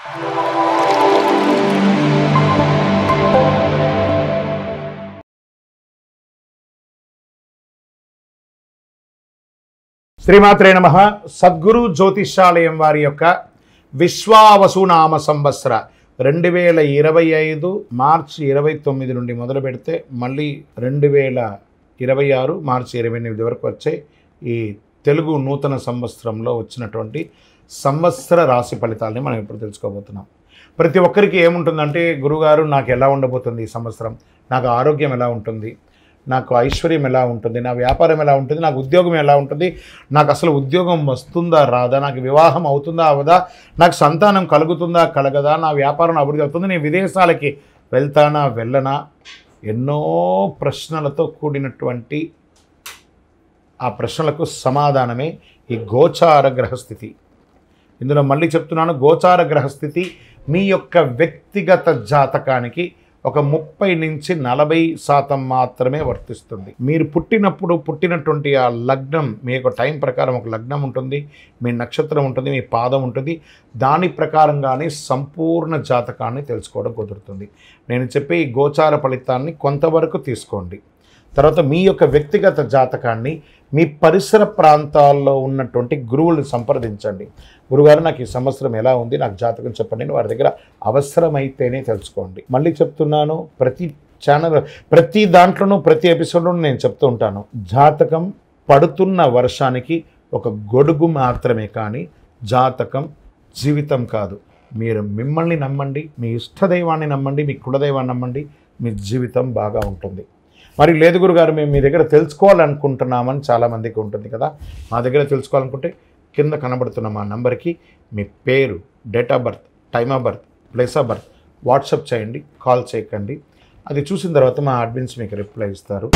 శ్రీమాత్రే నమః. సద్గురు జ్యోతిష్యాలయం వారి యొక్క విశ్వావసునామ సంవత్సర 2025 మార్చి 29 నుండి మొదలు పెడితే మళ్ళీ 2026 మార్చి 28 వరకు వచ్చే ఈ తెలుగు నూతన సంవత్సరంలో వచ్చినటువంటి సంవత్సర రాశి ఫలితాలని మనం ఇప్పుడు తెలుసుకోబోతున్నాం. ప్రతి ఒక్కరికి ఏముంటుందంటే, గురుగారు నాకు ఎలా ఉండబోతుంది ఈ సంవత్సరం, నాకు ఆరోగ్యం ఎలా ఉంటుంది, నాకు ఐశ్వర్యం ఎలా ఉంటుంది, నా వ్యాపారం ఎలా ఉంటుంది, నాకు ఉద్యోగం ఎలా ఉంటుంది, నాకు అసలు ఉద్యోగం వస్తుందా రాదా, నాకు వివాహం అవుతుందా అవదా, నాకు సంతానం కలుగుతుందా కలగదా, నా వ్యాపారం అభివృద్ధి అవుతుంది, నేను విదేశాలకి వెళ్తానా వెళ్ళనా, ఎన్నో ప్రశ్నలతో కూడినటువంటి ఆ ప్రశ్నలకు సమాధానమే ఈ గోచార గ్రహస్థితి. ఇందులో మళ్ళీ చెప్తున్నాను, గోచార గ్రహస్థితి మీ యొక్క వ్యక్తిగత జాతకానికి ఒక 30 నుంచి 40% మాత్రమే వర్తిస్తుంది. మీరు పుట్టినటువంటి ఆ లగ్నం, మీ యొక్క టైం ప్రకారం ఒక లగ్నం ఉంటుంది, మీ నక్షత్రం ఉంటుంది, మీ పాదం ఉంటుంది, దాని ప్రకారంగానే సంపూర్ణ జాతకాన్ని తెలుసుకోవడం కుదురుతుంది. నేను చెప్పే ఈ గోచార ఫలితాన్ని కొంతవరకు తీసుకోండి. తర్వాత మీ యొక్క వ్యక్తిగత జాతకాన్ని మీ పరిసర ప్రాంతాల్లో ఉన్నటువంటి గురువులను సంప్రదించండి. గురుగారు నాకు ఈ సంవత్సరం ఎలా ఉంది, నాకు జాతకం చెప్పండి అని వారి దగ్గర అవసరమైతేనే తెలుసుకోండి. మళ్ళీ చెప్తున్నాను, ప్రతి దాంట్లోనూ ప్రతి ఎపిసోడ్లోనూ నేను చెప్తూ ఉంటాను, జాతకం పడుతున్న వర్షానికి ఒక గొడుగు మాత్రమే, కానీ జాతకం జీవితం కాదు. మీరు మిమ్మల్ని నమ్మండి, మీ ఇష్టదైవాన్ని నమ్మండి, మీ కులదైవాన్ని నమ్మండి, మీ జీవితం బాగా ఉంటుంది. మరి లేదు గురుగారు మేము మీ దగ్గర తెలుసుకోవాలనుకుంటున్నామని చాలామందికి ఉంటుంది కదా. మా దగ్గర తెలుసుకోవాలనుకుంటే కింద కనబడుతున్న మా నంబర్కి మీ పేరు, date of birth, time of birth, place of birth WhatsApp చేయండి, కాల్ చేయకండి. అది చూసిన తర్వాత మా అడ్మిన్స్ మీకు రిప్లై ఇస్తారు.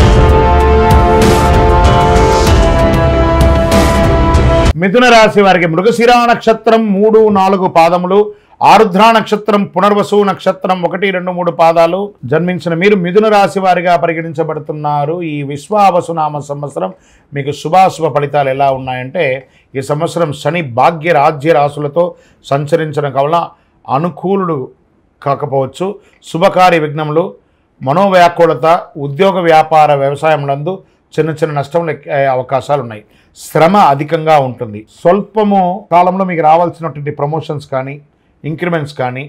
మిథున రాశి వారికి మృగశిరా నక్షత్రం 3, 4 పాదములు, ఆరుద్ర నక్షత్రం, పునర్వసు నక్షత్రం 1, 2, 3 పాదాలు జన్మించిన మీరు మిథున రాశి వారిగా పరిగణించబడుతున్నారు. ఈ విశ్వావసునామ సంవత్సరం మీకు శుభాశుభ ఫలితాలు ఎలా ఉన్నాయంటే, ఈ సంవత్సరం శని భాగ్య రాజ్య రాశులతో సంచరించడం వల్ల అనుకూలుడు కాకపోవచ్చు. శుభకార్య విఘ్నములు, మనోవ్యాకులత, ఉద్యోగ వ్యాపార వ్యవసాయములందు చిన్న నష్టములు అవకాశాలు ఉన్నాయి. శ్రమ అధికంగా ఉంటుంది. స్వల్పము కాలంలో మీకు రావాల్సినటువంటి ప్రమోషన్స్ కానీ, ఇంక్రిమెంట్స్ కానీ,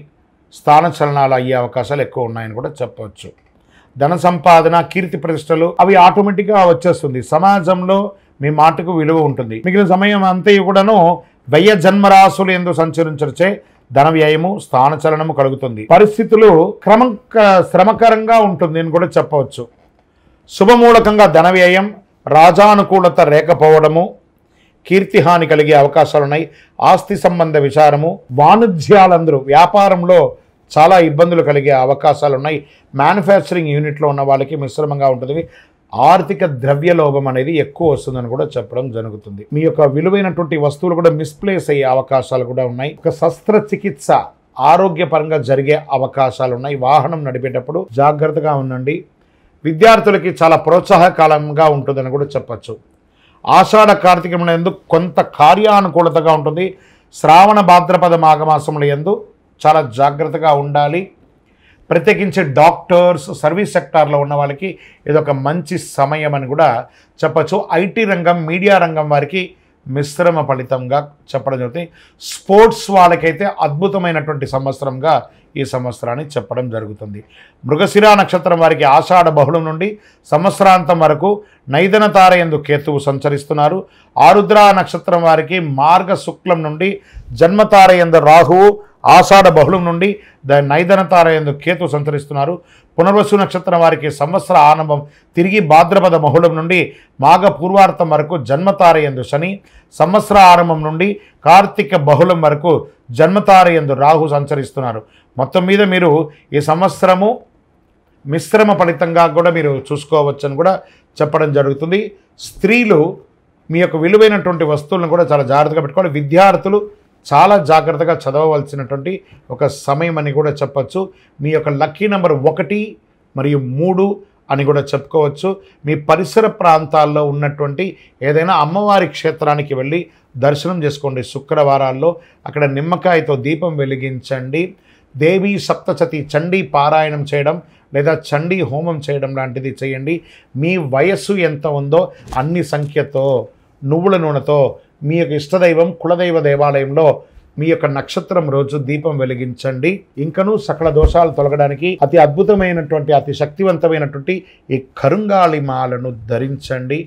స్థాన చలనాలు అయ్యే అవకాశాలు ఎక్కువ ఉన్నాయని కూడా చెప్పవచ్చు. ధన సంపాదన, కీర్తి ప్రతిష్టలు అవి ఆటోమేటిక్గా వచ్చేస్తుంది. సమాజంలో మీ మాటకు విలువ ఉంటుంది. మిగిలిన సమయం అంతా కూడాను వ్యయ జన్మరాశులు ఎందు సంచరించే ధన వ్యయము, స్థాన చలనము కలుగుతుంది. పరిస్థితులు శ్రమకరంగా ఉంటుంది అని కూడా చెప్పవచ్చు. శుభమూలకంగా ధన వ్యయం, రాజానుకూలత లేకపోవడము, కీర్తిహాని కలిగే అవకాశాలున్నాయి. ఆస్తి సంబంధ విచారము, వాణిజ్యాలందరూ వ్యాపారంలో చాలా ఇబ్బందులు కలిగే అవకాశాలు ఉన్నాయి. మ్యానుఫ్యాక్చరింగ్ యూనిట్లో ఉన్న వాళ్ళకి మిశ్రమంగా ఉంటుంది. ఆర్థిక ద్రవ్యలోభం అనేది ఎక్కువ వస్తుందని కూడా చెప్పడం జరుగుతుంది. మీ యొక్క విలువైనటువంటి వస్తువులు కూడా మిస్ప్లేస్ అయ్యే అవకాశాలు కూడా ఉన్నాయి. ఒక శస్త్రచికిత్స ఆరోగ్యపరంగా జరిగే అవకాశాలు ఉన్నాయి. వాహనం నడిపేటప్పుడు జాగ్రత్తగా ఉండండి. విద్యార్థులకి చాలా ప్రోత్సాహకాలంగా ఉంటుందని కూడా చెప్పచ్చు. ఆషాఢ కార్తీకముల యందు కొంత కార్యానుకూలతగా ఉంటుంది. శ్రావణ భాద్రపద మాఘమాసముల యందు చాలా జాగ్రత్తగా ఉండాలి. ప్రత్యేకించి డాక్టర్స్, సర్వీస్ సెక్టార్లో ఉన్న వాళ్ళకి ఇదొక మంచి సమయం అని కూడా చెప్పచ్చు. ఐటీ రంగం, మీడియా రంగం వారికి మిశ్రమ ఫలితంగా చెప్పడం జరుగుతుంది. స్పోర్ట్స్ వాళ్ళకైతే అద్భుతమైనటువంటి సంవత్సరంగా ఈ సంవత్సరాన్ని చెప్పడం జరుగుతుంది. మృగశిరా నక్షత్రం వారికి ఆషాఢ బహుళం నుండి సంవత్సరాంతం వరకు నైదన తారయందు కేతువు సంచరిస్తున్నారు. ఆరుద్ర నక్షత్రం వారికి మార్గ శుక్లం నుండి జన్మతారయందు రాహువు, ఆషాఢ బహుళం నుండి నైదన తారయందు కేతు సంచరిస్తున్నారు. పునర్వసు నక్షత్రం వారికి సంవత్సర ఆరంభం తిరిగి భాద్రపద బహుళం నుండి మాఘ పూర్వార్థం వరకు జన్మతారయందు శని, సంవత్సర ఆరంభం నుండి కార్తీక బహుళం వరకు జన్మతారయందు రాహు సంచరిస్తున్నారు. మొత్తం మీద మీరు ఈ సంవత్సరము మిశ్రమ ఫలితంగా కూడా మీరు చూసుకోవచ్చని కూడా చెప్పడం జరుగుతుంది. స్త్రీలు మీ యొక్క విలువైనటువంటి వస్తువులను కూడా చాలా జాగ్రత్తగా పెట్టుకోవాలి. విద్యార్థులు చాలా జాగ్రత్తగా చదవవలసినటువంటి ఒక సమయం అని కూడా చెప్పచ్చు. మీ యొక్క లక్కీ నెంబర్ 1 మరియు 3 అని కూడా చెప్పుకోవచ్చు. మీ పరిసర ప్రాంతాల్లో ఉన్నటువంటి ఏదైనా అమ్మవారి క్షేత్రానికి వెళ్ళి దర్శనం చేసుకోండి. శుక్రవారాల్లో అక్కడ నిమ్మకాయతో దీపం వెలిగించండి. దేవీ సప్తశతి చండీ పారాయణం చేయడం లేదా చండీ హోమం చేయడం లాంటిది చేయండి. మీ వయస్సు ఎంత ఉందో అన్ని సంఖ్యతో నువ్వుల నూనెతో మీ యొక్క ఇష్టదైవం కులదైవ దేవాలయంలో మీ యొక్క నక్షత్రం రోజు దీపం వెలిగించండి. ఇంకనూ సకల దోషాలు తొలగడానికి అతి అద్భుతమైనటువంటి అతి శక్తివంతమైనటువంటి ఈ కరుంగాళి మాలను ధరించండి.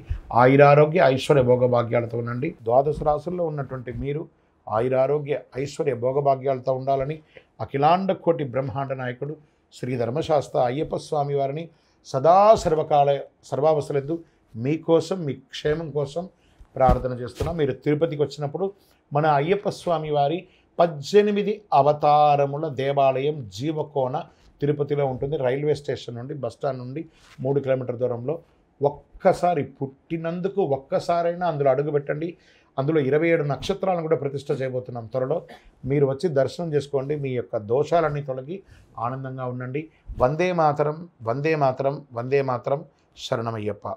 ఆయురారోగ్య ఐశ్వర్య భోగభాగ్యాలతో ఉండండి. ద్వాదశ రాశుల్లో ఉన్నటువంటి మీరు ఆయురారోగ్య ఐశ్వర్య భోగభాగ్యాలతో ఉండాలని అఖిలాండ కోటి బ్రహ్మాండ నాయకుడు శ్రీ ధర్మశాస్త్ర అయ్యప్ప స్వామి వారిని సదా సర్వావస్థలందు మీకోసం మీ క్షేమం కోసం ప్రార్థన చేస్తున్నాం. మీరు తిరుపతికి వచ్చినప్పుడు మన అయ్యప్ప స్వామి వారి 18 అవతారముల దేవాలయం జీవకోన తిరుపతిలో ఉంటుంది. రైల్వే స్టేషన్ నుండి బస్టాండ్ నుండి 3 కిలోమీటర్ దూరంలో. ఒక్కసారి పుట్టినందుకు ఒక్కసారైనా అందులో అడుగుపెట్టండి. అందులో 27 నక్షత్రాలను కూడా ప్రతిష్ఠ చేయబోతున్నాం త్వరలో. మీరు వచ్చి దర్శనం చేసుకోండి. మీ యొక్క దోషాలన్నీ తొలగి ఆనందంగా ఉండండి. వందే మాతరం, వందే మాతరం, వందే మాతరం. శరణమయ్యప్ప.